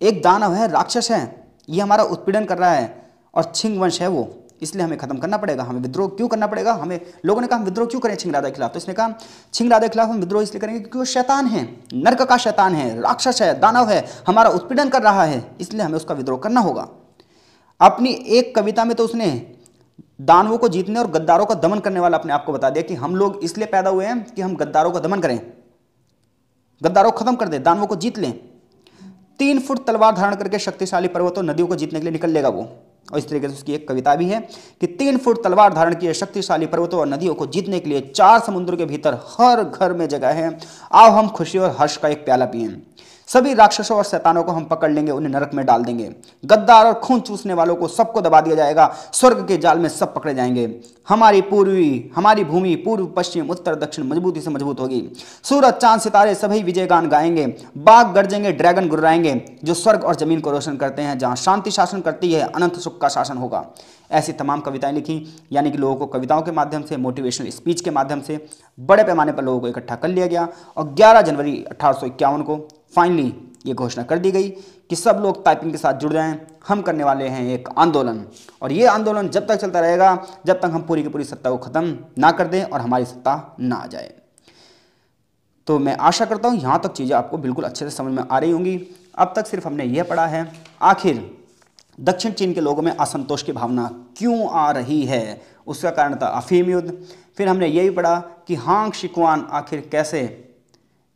S1: एक दानव है, राक्षस है, ये हमारा उत्पीड़न कर रहा है और छिंग वंश है वो, इसलिए हमें खत्म करना पड़ेगा। हमें विद्रोह क्यों करना पड़ेगा, हमें लोगों ने कहा हम विद्रोह क्यों करें छिंग राजा के खिलाफ, तो इसने कहा छिंग राजा के खिलाफ हम विद्रोह इसलिए करेंगे क्योंकि वो शैतान है, नर्क का शैतान है, राक्षस है, दानव है, हमारा उत्पीड़न कर रहा है, इसलिए हमें उसका विद्रोह करना होगा। अपनी एक कविता में तो उसने दानवों को जीतने और गद्दारों का दमन करने वाला अपने आप को बता दिया कि हम लोग इसलिए पैदा हुए हैं कि हम गद्दारों का दमन करें, गद्दारों को खत्म कर दें, दानवों को जीत लें। 3 फुट तलवार धारण करके शक्तिशाली पर्वतों नदियों को जीतने के लिए निकल लेगा वो। और इस तरीके से उसकी एक कविता भी है कि 3 फुट तलवार धारण किए शक्तिशाली पर्वतों और नदियों को जीतने के लिए 4 समुद्रों के भीतर हर घर में जगह है, आओ हम खुशी और हर्ष का एक प्याला पिएं। सभी राक्षसों और शैतानों को हम पकड़ लेंगे, उन्हें नरक में डाल देंगे, गद्दार और खून चूसने वालों को सबको दबा दिया जाएगा, स्वर्ग के जाल में सब पकड़े जाएंगे। हमारी भूमि पूर्व पश्चिम उत्तर दक्षिण मजबूती से मजबूत होगी, सूरज चांद सितारे सभी विजय गान गाएंगे, बाघ गरजेंगे, ड्रैगन गुर्राएंगे, जो स्वर्ग और जमीन को रोशन करते हैं, जहां शांति शासन करती है अनंत सुख का शासन होगा। ऐसी तमाम कविताएं लिखी, यानी कि लोगों को कविताओं के माध्यम से, मोटिवेशनल स्पीच के माध्यम से बड़े पैमाने पर लोगों को इकट्ठा कर लिया गया और 11 जनवरी 1851 को फाइनली ये घोषणा कर दी गई कि सब लोग टाइपिंग के साथ जुड़ जाएं, हम करने वाले हैं एक आंदोलन, और ये आंदोलन जब तक चलता रहेगा जब तक हम पूरी की पूरी सत्ता को खत्म ना कर दें और हमारी सत्ता ना आ जाए। तो मैं आशा करता हूँ यहाँ तक चीज़ें आपको बिल्कुल अच्छे से समझ में आ रही होंगी। अब तक सिर्फ हमने यह पढ़ा है आखिर दक्षिण चीन के लोगों में असंतोष की भावना क्यों आ रही है, उसका कारण था अफीम युद्ध। फिर हमने यही पढ़ा कि हांग शिकवान आखिर कैसे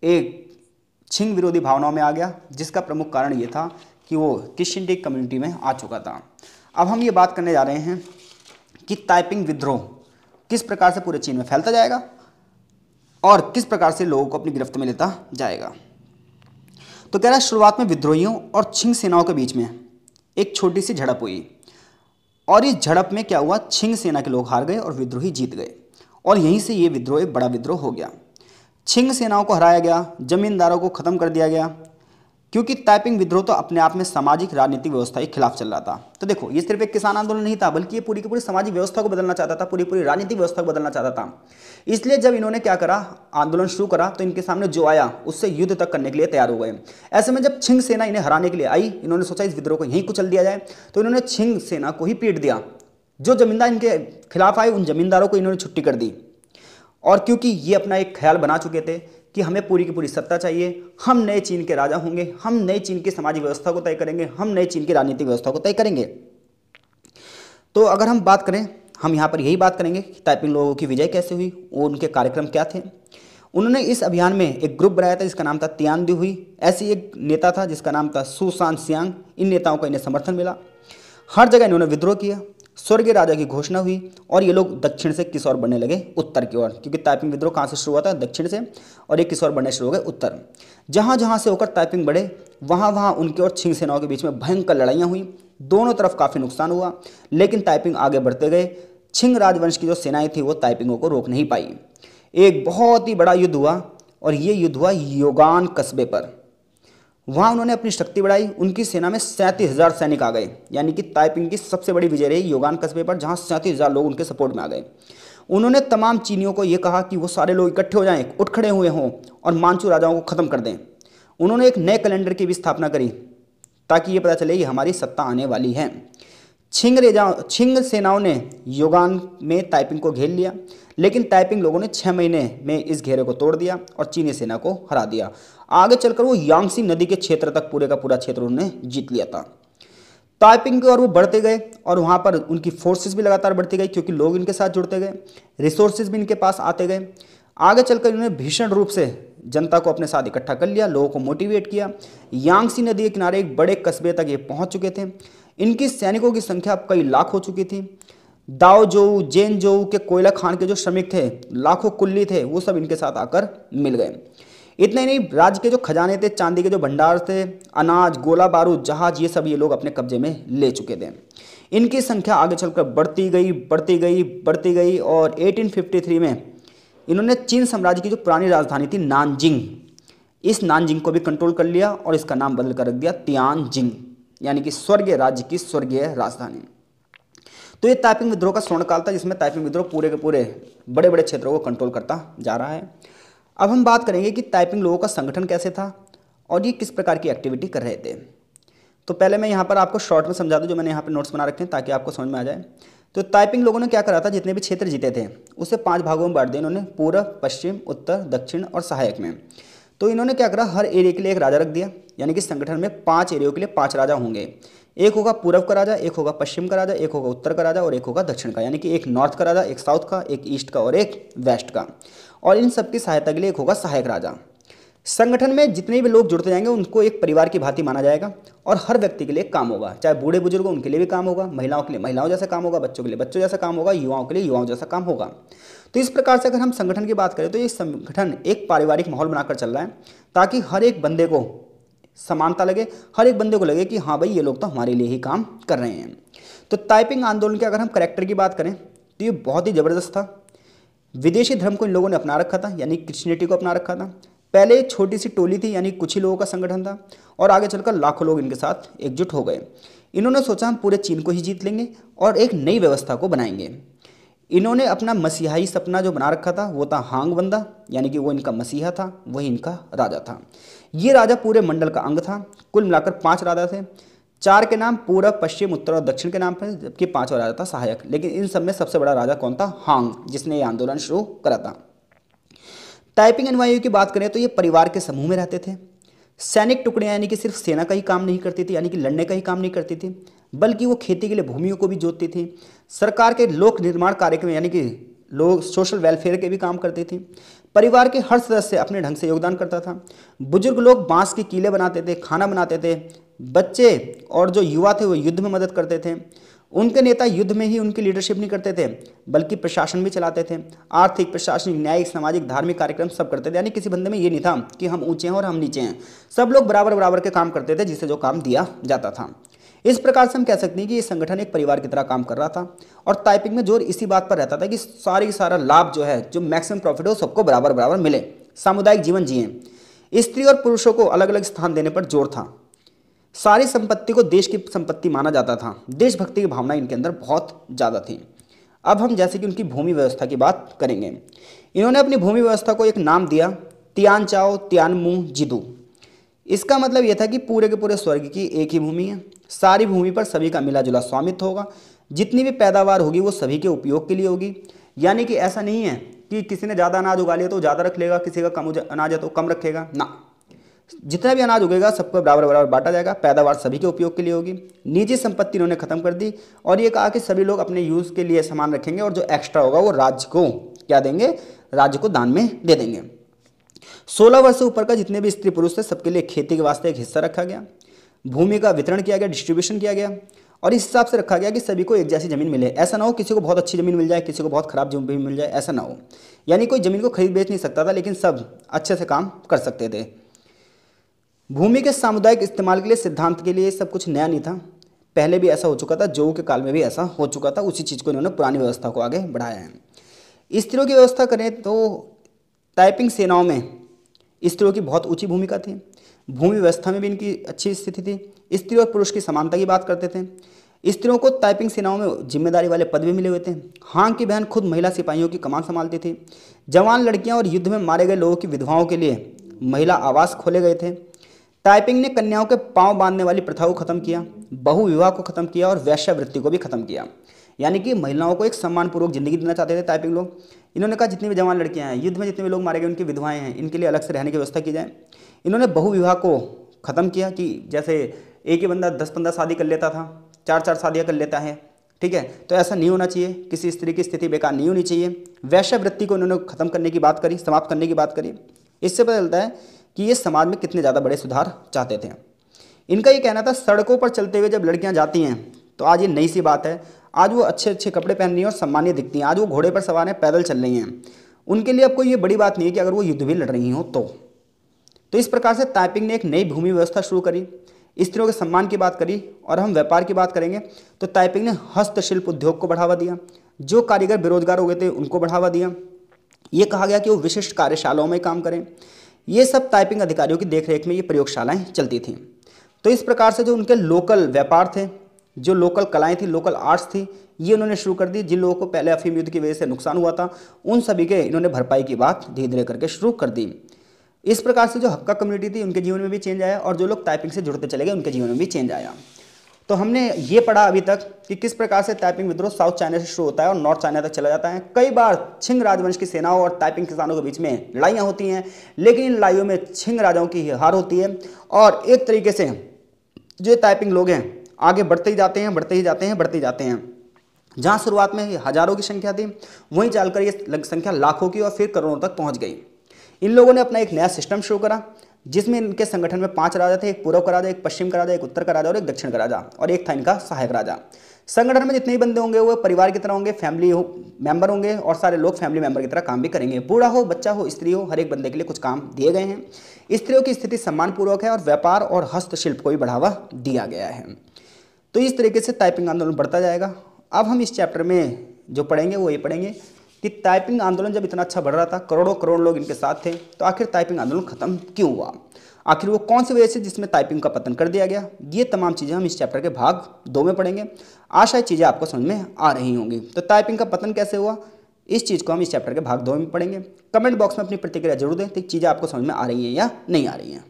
S1: एक छिंग विरोधी भावनाओं में आ गया, जिसका प्रमुख कारण ये था कि वो क्रिश्चियनिटी कम्युनिटी में आ चुका था। अब हम ये बात करने जा रहे हैं कि ताइपिंग विद्रोह किस प्रकार से पूरे चीन में फैलता जाएगा और किस प्रकार से लोगों को अपनी गिरफ्त में लेता जाएगा। तो कह रहा है शुरुआत में विद्रोहियों और छिंग सेनाओं के बीच में एक छोटी सी झड़प हुई और इस झड़प में क्या हुआ, छिंग सेना के लोग हार गए और विद्रोही जीत गए और यहीं से ये विद्रोह एक बड़ा विद्रोह हो गया। छिंग सेनाओं को हराया गया, जमींदारों को खत्म कर दिया गया, क्योंकि ताइपिंग विद्रोह तो अपने आप में सामाजिक राजनीतिक व्यवस्था के खिलाफ चल रहा था। तो देखो ये सिर्फ एक किसान आंदोलन नहीं था, बल्कि ये पूरी की पूरी सामाजिक व्यवस्था को बदलना चाहता था, पूरी पूरी राजनीतिक व्यवस्था को बदलना चाहता था। इसलिए जब इन्होंने क्या करा, आंदोलन शुरू करा, तो इनके सामने जो आया उससे युद्ध तक करने के लिए तैयार हो गए। ऐसे में जब छिंग सेना इन्हें हराने के लिए आई, इन्होंने सोचा इस विद्रोह को यहीं कुचल दिया जाए, तो इन्होंने छिंग सेना को ही पीट दिया। जो जमींदार इनके खिलाफ आए उन जमींदारों को इन्होंने छुट्टी कर दी। और क्योंकि ये अपना एक ख्याल बना चुके थे कि हमें पूरी की पूरी सत्ता चाहिए, हम नए चीन के राजा होंगे, हम नए चीन की सामाजिक व्यवस्था को तय करेंगे, हम नए चीन की राजनीतिक व्यवस्था को तय करेंगे। तो अगर हम बात करें, हम यहाँ पर यही बात करेंगे कि ताइपिंग लोगों की विजय कैसे हुई, वो उनके कार्यक्रम क्या थे। उन्होंने इस अभियान में एक ग्रुप बनाया था जिसका नाम था तियान दी हुई। ऐसी एक नेता था जिसका नाम था सुसान सियांग। इन नेताओं का इन्हें समर्थन मिला, हर जगह इन्होंने विद्रोह किया, स्वर्गीय राजा की घोषणा हुई और ये लोग दक्षिण से किस ओर बढ़ने लगे, उत्तर की ओर, क्योंकि ताइपिंग विद्रोह कहाँ से शुरू हुआ था, दक्षिण से, और ये किस ओर बढ़ने शुरू हो गए, उत्तर। जहाँ जहाँ से होकर ताइपिंग बढ़े वहाँ वहाँ उनके और छिंग सेनाओं के बीच में भयंकर लड़ाइयाँ हुई, दोनों तरफ काफ़ी नुकसान हुआ, लेकिन ताइपिंग आगे बढ़ते गए। छिंग राजवंश की जो सेनाएं थी वो ताइपिंगों को रोक नहीं पाई। एक बहुत ही बड़ा युद्ध हुआ और ये युद्ध हुआ योगान कस्बे पर। वहाँ उन्होंने अपनी शक्ति बढ़ाई, उनकी सेना में 37,000 सैनिक आ गए, यानी कि ताइपिंग की सबसे बड़ी विजय रही योगान कस्बे पर, जहाँ 37,000 लोग उनके सपोर्ट में आ गए। उन्होंने तमाम चीनियों को ये कहा कि वो सारे लोग इकट्ठे हो जाएं, उठ खड़े हुए हों और मानचू राजाओं को ख़त्म कर दें। उन्होंने एक नए कैलेंडर की भी स्थापना करी ताकि ये पता चले कि हमारी सत्ता आने वाली है। छिंग सेनाओं ने योगान में ताइपिंग को घेर लिया, लेकिन ताइपिंग लोगों ने 6 महीने में इस घेरे को तोड़ दिया और चीनी सेना को हरा दिया। आगे चलकर वो यांगसी नदी के क्षेत्र तक पूरे का पूरा क्षेत्र उन्होंने जीत लिया था। ताइपिंग की ओर वो बढ़ते गए और वहाँ पर उनकी फोर्सेस भी लगातार बढ़ती गई, क्योंकि लोग इनके साथ जुड़ते गए, रिसोर्सेज भी इनके पास आते गए। आगे चलकर इन्होंने भीषण रूप से जनता को अपने साथ इकट्ठा कर लिया, लोगों को मोटिवेट किया। यांगसी नदी के किनारे एक बड़े कस्बे तक ये पहुँच चुके थे। इनकी सैनिकों की संख्या अब कई लाख हो चुकी थी। दाओजोऊ, जेनजोऊ के कोयला खान के जो श्रमिक थे, लाखों कुल्ली थे, वो सब इनके साथ आकर मिल गए। इतना ही नहीं, राज्य के जो खजाने थे, चांदी के जो भंडार थे, अनाज, गोला बारूद, जहाज, ये सब ये लोग अपने कब्जे में ले चुके थे। इनकी संख्या आगे चलकर बढ़ती गई, बढ़ती गई, बढ़ती गई और 1853 में इन्होंने चीन साम्राज्य की जो पुरानी राजधानी थी नानजिंग, इस नानजिंग को भी कंट्रोल कर लिया और इसका नाम बदल कर रख दिया तियानजिंग, यानी कि स्वर्गीय राज्य की स्वर्गीय राजधानी। तो ये ताइपिंग विद्रोह का स्वर्णकाल था, जिसमें ताइपिंग विद्रोह पूरे के पूरे बड़े बड़े क्षेत्रों को कंट्रोल करता जा रहा है। अब हम बात करेंगे कि ताइपिंग लोगों का संगठन कैसे था और ये किस प्रकार की एक्टिविटी कर रहे थे। तो पहले मैं यहाँ पर आपको शॉर्ट में समझा दूँ, जो मैंने यहाँ पर नोट्स बना रखे हैं ताकि आपको समझ में आ जाए। तो ताइपिंग लोगों ने क्या करा था, जितने भी क्षेत्र जीते थे उसे 5 भागों में बांट दिया इन्होंने, पूर्व, पश्चिम, उत्तर, दक्षिण और सहायक में। तो इन्होंने क्या करा, हर एरिया के लिए एक राजा रख दिया, यानी कि संगठन में 5 एरिया के लिए 5 राजा होंगे। एक होगा पूर्व का राजा, एक होगा पश्चिम का राजा, एक होगा उत्तर का राजा और एक होगा दक्षिण का, यानी कि एक नॉर्थ का राजा, एक साउथ का, एक ईस्ट का और एक वेस्ट का। और इन सबकी सहायता के लिए एक होगा सहायक राजा। संगठन में जितने भी लोग जुड़ते जाएंगे उनको एक परिवार की भांति माना जाएगा और हर व्यक्ति के लिए काम होगा, चाहे बूढ़े बुजुर्ग हो उनके लिए भी काम होगा, महिलाओं के लिए महिलाओं जैसा काम होगा, बच्चों के लिए बच्चों जैसा काम होगा, युवाओं के लिए युवाओं जैसा काम होगा। तो इस प्रकार से अगर हम संगठन की बात करें तो ये संगठन एक पारिवारिक माहौल बनाकर चल रहा है, ताकि हर एक बंदे को समानता लगे, हर एक बंदे को लगे कि हाँ भाई ये लोग तो हमारे लिए ही काम कर रहे हैं। तो ताइपिंग आंदोलन के अगर हम करैक्टर की बात करें तो ये बहुत ही ज़बरदस्त था। विदेशी धर्म को इन लोगों ने अपना रखा था, यानी क्रिश्चियनिटी को अपना रखा था। पहले एक छोटी सी टोली थी, यानी कुछ ही लोगों का संगठन था, और आगे चलकर लाखों लोग इनके साथ एकजुट हो गए। इन्होंने सोचा हम पूरे चीन को ही जीत लेंगे और एक नई व्यवस्था को बनाएंगे। इन्होंने अपना मसीहाई सपना जो बना रखा था वो था हांग बंदा, यानी कि वो इनका मसीहा था, वही इनका राजा था। ये राजा पूरे मंडल का अंग था। कुल मिलाकर 5 राजा थे, 4 के नाम पूर्व, पश्चिम, उत्तर और दक्षिण के नाम पर, जबकि 5वां राजा था सहायक। लेकिन इन सब में सबसे बड़ा राजा कौन था? हांग, जिसने ये आंदोलन शुरू करा था। टाइपिंग अनुयायियों की बात करें तो ये परिवार के समूह में रहते थे। सैनिक टुकड़ियाँ यानी कि सिर्फ सेना का ही काम नहीं करती थी, यानी कि लड़ने का ही काम नहीं करती थी, बल्कि वो खेती के लिए भूमियों को भी जोतती थी। सरकार के लोक निर्माण कार्यक्रम यानी कि लोग सोशल वेलफेयर के भी काम करती थी। परिवार के हर सदस्य अपने ढंग से योगदान करता था। बुजुर्ग लोग बांस के कीले बनाते थे, खाना बनाते थे। बच्चे और जो युवा थे वो युद्ध में मदद करते थे। उनके नेता युद्ध में ही उनकी लीडरशिप नहीं करते थे बल्कि प्रशासन भी चलाते थे। आर्थिक, प्रशासनिक, न्यायिक, सामाजिक, धार्मिक कार्यक्रम सब करते थे। यानी किसी बंदे में ये नहीं था कि हम ऊंचे हैं और हम नीचे हैं, सब लोग बराबर बराबर के काम करते थे जिसे जो काम दिया जाता था। इस प्रकार से हम कह सकते हैं कि ये संगठन एक परिवार की तरह काम कर रहा था। और टाइपिंग में जोर इसी बात पर रहता था कि सारा लाभ जो है, जो मैक्सिमम प्रॉफिट हो, सबको बराबर बराबर मिले, सामुदायिक जीवन जिए। स्त्री और पुरुषों को अलग अलग स्थान देने पर जोर था। सारी संपत्ति को देश की संपत्ति माना जाता था। देशभक्ति की भावना इनके अंदर बहुत ज़्यादा थी। अब हम जैसे कि उनकी भूमि व्यवस्था की बात करेंगे। इन्होंने अपनी भूमि व्यवस्था को एक नाम दिया, तियानचाओ तियानमू जिदू। इसका मतलब यह था कि पूरे के पूरे स्वर्ग की एक ही भूमि है, सारी भूमि पर सभी का मिला जुला स्वामित्व होगा, जितनी भी पैदावार होगी वो सभी के उपयोग के लिए होगी। यानी कि ऐसा नहीं है कि किसी ने ज़्यादा अनाज उगा लिया तो ज़्यादा रख लेगा, किसी का कम अनाज है तो कम रखेगा ना। जितना भी अनाज उगेगा सबको बराबर बराबर बांटा जाएगा, पैदावार सभी के उपयोग के लिए होगी। निजी संपत्ति इन्होंने खत्म कर दी और ये कहा कि सभी लोग अपने यूज़ के लिए सामान रखेंगे और जो एक्स्ट्रा होगा वो राज्य को क्या देंगे, राज्य को दान में दे देंगे। 16 वर्ष से ऊपर का जितने भी स्त्री पुरुष थे सबके लिए खेती के वास्ते एक हिस्सा रखा गया। भूमि का वितरण किया गया, डिस्ट्रीब्यूशन किया गया और इस हिसाब से रखा गया कि सभी को एक जैसी जमीन मिले। ऐसा ना हो किसी को बहुत अच्छी जमीन मिल जाए, किसी को बहुत खराब जमीन मिल जाए, ऐसा ना हो। यानी कोई जमीन को खरीद बेच नहीं सकता था, लेकिन सब अच्छे से काम कर सकते थे। भूमि के सामुदायिक इस्तेमाल के लिए सिद्धांत के लिए सब कुछ नया नहीं था, पहले भी ऐसा हो चुका था, जो के काल में भी ऐसा हो चुका था। उसी चीज़ को इन्होंने पुरानी व्यवस्था को आगे बढ़ाया है। स्त्रियों की व्यवस्था करें तो टाइपिंग सेनाओं में स्त्रियों की बहुत ऊंची भूमिका थी। भूमि व्यवस्था में भी इनकी अच्छी स्थिति थी। स्त्री और पुरुष की समानता की बात करते थे। स्त्रियों को टाइपिंग सेनाओं में जिम्मेदारी वाले पद भी मिले हुए थे। हांग की बहन खुद महिला सिपाहियों की कमान संभालती थी। जवान लड़कियां और युद्ध में मारे गए लोगों की विधवाओं के लिए महिला आवास खोले गए थे। टाइपिंग ने कन्याओं के पांव बांधने वाली प्रथा को खत्म किया, बहु विवाह को खत्म किया और वैश्यावृत्ति को भी खत्म किया। यानी कि महिलाओं को एक सम्मानपूर्वक जिंदगी देना चाहते थे टाइपिंग लोग। इन्होंने कहा जितनी भी जवान लड़कियां हैं, युद्ध में जितने भी लोग मारे गए उनकी विधवाएं हैं, इनके लिए अलग से रहने की व्यवस्था की जाए। इन्होंने बहु विवाह को खत्म किया कि जैसे एक ही बंदा 10-15 शादी कर लेता था, 4-4 शादियाँ कर लेता है, ठीक है, तो ऐसा नहीं होना चाहिए। किसी स्त्री की स्थिति बेकार नहीं होनी चाहिए। वैश्यावृत्ति को इन्होंने खत्म करने की बात करी, समाप्त करने की बात करी। इससे पता चलता है कि ये समाज में कितने ज़्यादा बड़े सुधार चाहते थे। इनका ये कहना था सड़कों पर चलते हुए जब लड़कियां जाती हैं तो आज ये नई सी बात है, आज वो अच्छे अच्छे कपड़े पहन रही हैं और सम्मानीय दिखती हैं। आज वो घोड़े पर सवार हैं, पैदल चल रही हैं। उनके लिए अब कोई ये बड़ी बात नहीं है कि अगर वो युद्ध भी लड़ रही हो तो इस प्रकार से टाइपिंग ने एक नई भूमि व्यवस्था शुरू करी, स्त्रियों के सम्मान की बात करी। और हम व्यापार की बात करेंगे तो टाइपिंग ने हस्तशिल्प उद्योग को बढ़ावा दिया। जो कारीगर बेरोजगार हो गए थे उनको बढ़ावा दिया। ये कहा गया कि वो विशिष्ट कार्यशालाओं में काम करें। ये सब टाइपिंग अधिकारियों की देखरेख में ये प्रयोगशालाएं चलती थीं। तो इस प्रकार से जो उनके लोकल व्यापार थे, जो लोकल कलाएं थी, लोकल आर्ट्स थी, ये उन्होंने शुरू कर दी। जिन लोगों को पहले अफीम युद्ध की वजह से नुकसान हुआ था उन सभी के इन्होंने भरपाई की बात धीरे धीरे करके शुरू कर दी। इस प्रकार से जो हक्का कम्युनिटी थी उनके जीवन में भी चेंज आया और जो लोग टाइपिंग से जुड़ते चले गए उनके जीवन में भी चेंज आया। तो हमने ये पढ़ा अभी तक कि किस प्रकार से टाइपिंग विद्रोह साउथ चाइना से शुरू होता है और नॉर्थ चाइना तक चला जाता है। कई बार छिंग राजवंश की सेनाओं और टाइपिंग किसानों के बीच में लड़ाइयाँ होती हैं, लेकिन इन लड़ाइयों में छिंग राजाओं की हार होती है और एक तरीके से जो टाइपिंग लोग हैं आगे बढ़ते ही जाते हैं, बढ़ते ही जाते हैं, बढ़ते ही जाते हैं। जहाँ शुरुआत में हजारों की संख्या थी वहीं चलकर ये संख्या लाखों की और फिर करोड़ों तक पहुँच गई। इन लोगों ने अपना एक नया सिस्टम शुरू करा जिसमें इनके संगठन में 5 राजा थे, एक पूर्व का राजा, एक पश्चिम का राजा, एक उत्तर का राजा और एक दक्षिण का राजा, और एक था इनका सहायक राजा। संगठन में जितने भी बंदे होंगे वो परिवार की तरह होंगे, फैमिली मेंबर होंगे और सारे लोग फैमिली मेंबर की तरह काम भी करेंगे। बूढ़ा हो, बच्चा हो, स्त्री हो, हर एक बंदे के लिए कुछ काम दिए गए हैं। स्त्रियों की स्थिति सम्मानपूर्वक है और व्यापार और हस्तशिल्प को भी बढ़ावा दिया गया है। तो इस तरीके से टाइपिंग आंदोलन बढ़ता जाएगा। अब हम इस चैप्टर में जो पढ़ेंगे वो ये पढ़ेंगे कि टाइपिंग आंदोलन जब इतना अच्छा बढ़ रहा था, करोड़ों करोड़ लोग इनके साथ थे, तो आखिर टाइपिंग आंदोलन खत्म क्यों हुआ, आखिर वो कौन सी वजह से जिसमें टाइपिंग का पतन कर दिया गया। ये तमाम चीज़ें हम इस चैप्टर के भाग 2 में पढ़ेंगे। आशा है चीज़ें आपको समझ में आ रही होंगी। तो टाइपिंग का पतन कैसे हुआ इस चीज़ को हम इस चैप्टर के भाग 2 में पढ़ेंगे। कमेंट बॉक्स में अपनी प्रतिक्रिया जरूर दें कि चीज़ें आपको समझ में आ रही हैं या नहीं आ रही हैं।